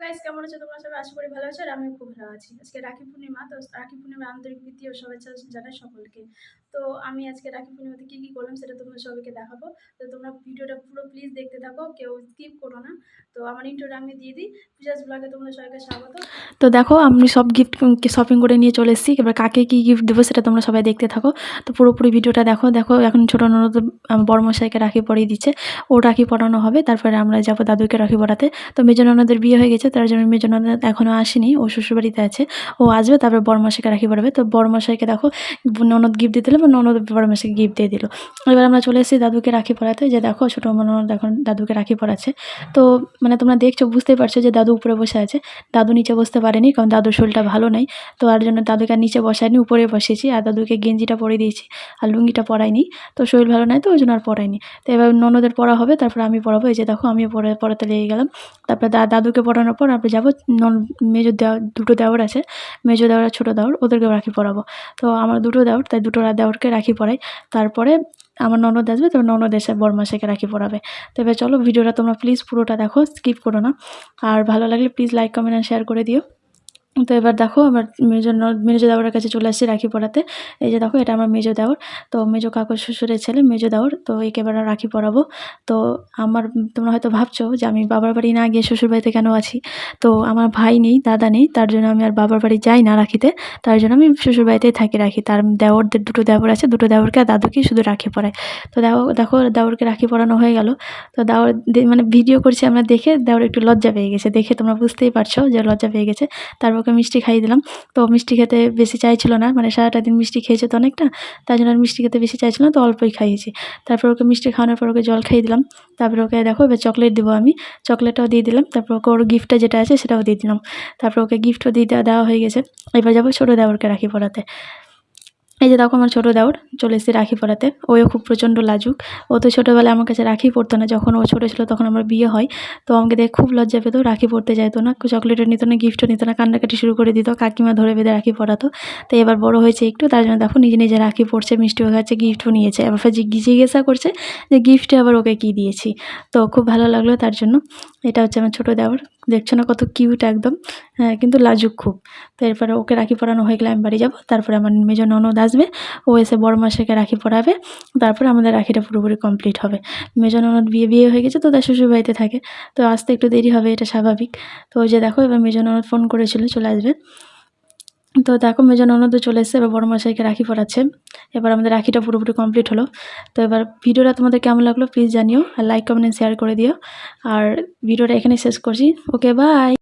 Guys, কেমন আছো তোমরা সবাই? আশা করি ভালো আছো আর আমিও খুব ভালো আছি। আজকে রাখি পূর্ণিমা, তো রাখি পূর্ণিমার আন্তরিক প্রীতি ও শুভেচ্ছা জানাই সকলকে। তো আমি আজকে রাখি পূর্ণিমাতে কি করলাম সেটা তোমাদের সবাইকে দেখাবো। তো তোমরা ভিডিওটা পুরো প্লিজ দেখতে থাকো, কেউ স্কিপ করো না। তো আমার ইন্ট্রোটা আমি দিয়ে দিই। পূজাস ব্লগে তোমাদের সবাইকে স্বাগত। তো দেখো আমি সব গিফট শপিং করে নিয়ে চলে এসেছি। এবার কাকে কি গিফট দেবো সেটা তোমরা সবাই দেখতে থাকো। তো পুরোপুরি ভিডিওটা দেখো। এখন ছোটো ননদ বড়মশাইকে রাখি পরিয়ে দিচ্ছে, ও রাখি পরানো হবে, তারপরে আমরা যাবো দাদুকে রাখি পরাতে। তো মেজো ননদের বিয়ে হয়ে গেছে, তার জন্য মেজো ননদ এখনও আসেনি, ও শ্বশুরবাড়িতে আছে। ও আসবে, তারপরে বড়মশাইকে রাখি পরাবে। তো বড়মশাইকে দেখো ননদ গিফট দিতে দিল, ননদ বড়মশাইকে গিফট দিয়ে দিল। এবার আমরা চলে এসেছি দাদুকে রাখি পরাতে। যে দেখো ছোটো ননদ এখন দাদুকে রাখি পরাচ্ছে। তো মানে তোমরা দেখছো, বুঝতেই পারছো যে দাদু উপরে বসে আছে, দাদু নিচে বসতে পারেনি, কারণ দাদুর শরীরটা ভালো নেই। তো আর জন্য দাদুকে আর নিচে বসায়নি, উপরে বসিয়েছি। আর দাদুকে গেঞ্জিটা পরিয়ে দিয়েছি, আর লুঙ্গিটা পরাইনি, তো শরীর ভালো নাই তো ওই জন্য আর পরাইনি। তো এবার ননদের পড়া হবে, তারপর আমি পড়াবো। এই যে দেখো আমিও পড়াতে লেগে গেলাম। তারপরে দাদুকে পড়ানোর পর আমরা যাবো মেজো দেওয়ার, দুটো দেওর আছে, মেজো দেওয়ার আর ছোটো দেওর, ওদেরকেও রাখি পরাবো। তো আমার দুটো দেওর, তাই দুটো দেওরকে রাখি পরাই। তারপরে আমার ননদ আসবে, তো ননদ এসে বড়মাসাইকে রাখি পরাবে। তো এবার চলো ভিডিওটা তোমরা প্লিজ পুরোটা দেখো, স্কিপ করো না। আর ভালো লাগলে প্লিজ লাইক কমেন্ট আর শেয়ার করে দিও। তো এবার দেখো আমার মেজো দেওরের কাছে চলে আসছি রাখি পরাতে। এই যে দেখো এটা আমার মেজো দেওর, তো মেজো কাকুর শ্বশুরের ছেলে মেজো দেওর। তো একে এবার রাখি পরাবো। তো আমার, তোমরা হয়তো ভাবছো যে আমি বাবার বাড়ি না গিয়ে শ্বশুর বাড়িতে কেন আছি। তো আমার ভাই নেই, দাদা নেই, তার জন্য আমি আর বাবার বাড়ি যাই না রাখিতে। তার জন্য আমি শ্বশুর বাড়িতেই থাকি রাখি। তার দেওরদের দুটো দেওর আছে, দুটো দেওরকে আর দাদুকেই শুধু রাখি পরায়। তো দেখো দেওরকে রাখি পরানো হয়ে গেল। তো দেওর মানে ভিডিও করছি আমরা দেখে, দেওর একটু লজ্জা পেয়ে গেছে, দেখে তোমরা বুঝতেই পারছো যে লজ্জা পেয়ে গেছে। তারপর ওকে মিষ্টি খাইয়ে দিলাম। তো মিষ্টি খেতে বেশি চাইছিল না, মানে সারাটা দিন মিষ্টি খেয়েছে তো অনেকটা, তার জন্য আর মিষ্টি খেতে বেশি চাইছিল না, তো অল্পই খাইয়েছি। তারপর ওকে মিষ্টি খাওয়ানোর পর ওকে জল খাইয়ে দিলাম। তারপর ওকে দেখো এবার চকলেট দেবো আমি, চকলেটটাও দিয়ে দিলাম। তারপর ওকে ওর গিফটটা যেটা আছে সেটাও দিয়ে দিলাম। তারপর ওকে গিফটও দিয়ে দেওয়া হয়ে গেছে। এবার যাবো ছোটো দেওরকে রাখি পরাতে। এই যে দেখো আমার ছোটো দেওর চলে এসেছে রাখি পরাতে। ওও খুব প্রচণ্ড লাজুক। ও তো ছোটোবেলায় আমার কাছে রাখি পরতো না, যখন ও ছোটো ছিল তখন আমার বিয়ে হয়। তো আমাকে দেখে খুব লজ্জা পেতো, রাখি পরতে যাইতো না, চকলেটও নিত না, গিফটও নিত না, কান্নাকাটি শুরু করে দিত, কাকিমা ধরে বেঁধে রাখি পরাতো। তো এবার বড় হয়েছে একটু, তার জন্য দেখো নিজে নিজে রাখি পরছে, মিষ্টিও খাচ্ছে, গিফটও নিয়েছে। এবার জিজ্ঞাসা করছে যে গিফটে আবার ওকে কী দিয়েছি। তো খুব ভালো লাগলো তার জন্য। এটা হচ্ছে আমার ছোটো দেওর, দেখছো না কত কিউট একদম, হ্যাঁ কিন্তু লাজুক খুব। তো এরপরে ওকে রাখি পরানো হয়ে গেলে আমি বাড়ি যাবো। তারপরে আমার মেজো ননদ আসবে, ও এসে বড়মাসাইকে রাখি পরাবে। তারপরে আমাদের রাখিটা পুরোপুরি কমপ্লিট হবে। মেজো ননদ বিয়ে হয়ে গেছে, তো তার শ্বশুর বাড়িতে থাকে, তো আসতে একটু দেরি হবে, এটা স্বাভাবিক। তো ওই যে দেখো এবার মেজো ননদ ফোন করেছিল চলে আসবে। তো দেখো মেজো ননদও চলে এসেছে, এবার বড়মশাইকে রাখি পরাচ্ছে। এবার আমাদের রাখিটা পুরোপুরি কমপ্লিট হলো। তো এবার ভিডিওটা তোমাদের কেমন লাগলো প্লিজ জানিও, আর লাইক কমেন্ট শেয়ার করে দিও। আর ভিডিওটা এখানে শেষ করছি। Okay bye.